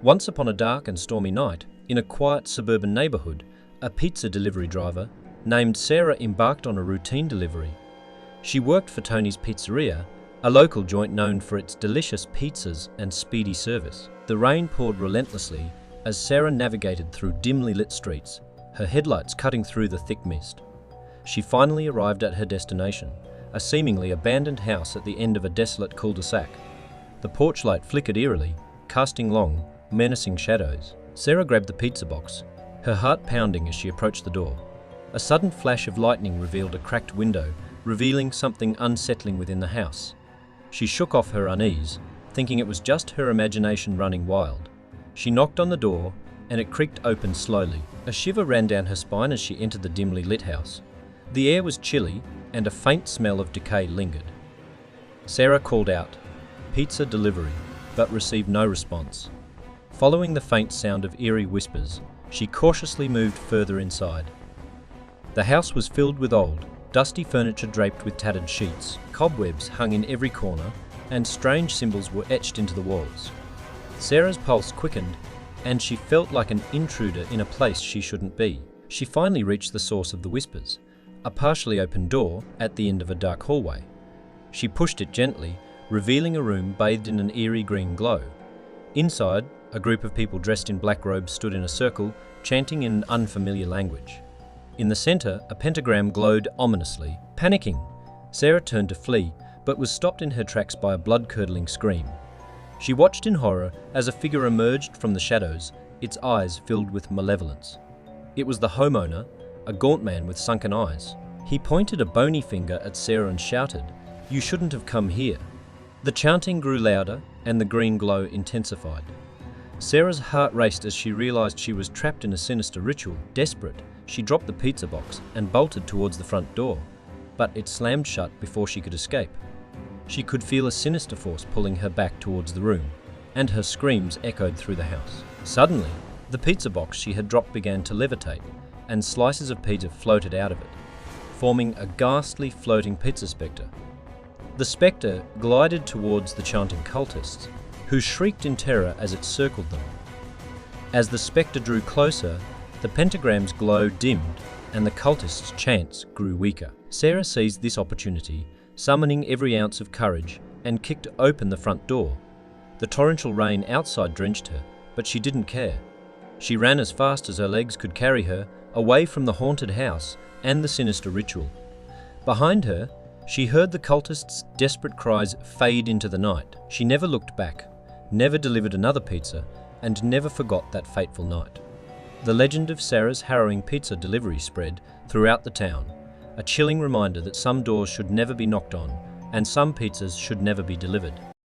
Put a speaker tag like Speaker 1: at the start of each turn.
Speaker 1: Once upon a dark and stormy night, in a quiet suburban neighborhood, a pizza delivery driver named Sarah embarked on a routine delivery. She worked for Tony's Pizzeria, a local joint known for its delicious pizzas and speedy service. The rain poured relentlessly as Sarah navigated through dimly lit streets, her headlights cutting through the thick mist. She finally arrived at her destination, a seemingly abandoned house at the end of a desolate cul-de-sac. The porch light flickered eerily, casting long, menacing shadows. Sarah grabbed the pizza box, her heart pounding as she approached the door. A sudden flash of lightning revealed a cracked window, revealing something unsettling within the house. She shook off her unease, thinking it was just her imagination running wild. She knocked on the door, and it creaked open slowly. A shiver ran down her spine as she entered the dimly lit house. The air was chilly, and a faint smell of decay lingered. Sarah called out, "Pizza delivery," but received no response. Following the faint sound of eerie whispers, she cautiously moved further inside. The house was filled with old, dusty furniture draped with tattered sheets. Cobwebs hung in every corner, and strange symbols were etched into the walls. Sarah's pulse quickened, and she felt like an intruder in a place she shouldn't be. She finally reached the source of the whispers, a partially open door at the end of a dark hallway. She pushed it gently, revealing a room bathed in an eerie green glow. Inside, a group of people dressed in black robes stood in a circle, chanting in an unfamiliar language. In the center, a pentagram glowed ominously. Panicking, Sarah turned to flee, but was stopped in her tracks by a blood-curdling scream. She watched in horror as a figure emerged from the shadows, its eyes filled with malevolence. It was the homeowner, a gaunt man with sunken eyes. He pointed a bony finger at Sarah and shouted, "You shouldn't have come here." The chanting grew louder, and the green glow intensified. Sarah's heart raced as she realized she was trapped in a sinister ritual. Desperate, she dropped the pizza box and bolted towards the front door, but it slammed shut before she could escape. She could feel a sinister force pulling her back towards the room, and her screams echoed through the house. Suddenly, the pizza box she had dropped began to levitate, and slices of pizza floated out of it, forming a ghastly floating pizza spectre. The spectre glided towards the chanting cultists, who shrieked in terror as it circled them. As the spectre drew closer, the pentagram's glow dimmed and the cultists' chants grew weaker. Sarah seized this opportunity, summoning every ounce of courage, and kicked open the front door. The torrential rain outside drenched her, but she didn't care. She ran as fast as her legs could carry her, away from the haunted house and the sinister ritual. Behind her, she heard the cultists' desperate cries fade into the night. She never looked back, never delivered another pizza, and never forgot that fateful night. The legend of Sarah's harrowing pizza delivery spread throughout the town, a chilling reminder that some doors should never be knocked on, and some pizzas should never be delivered.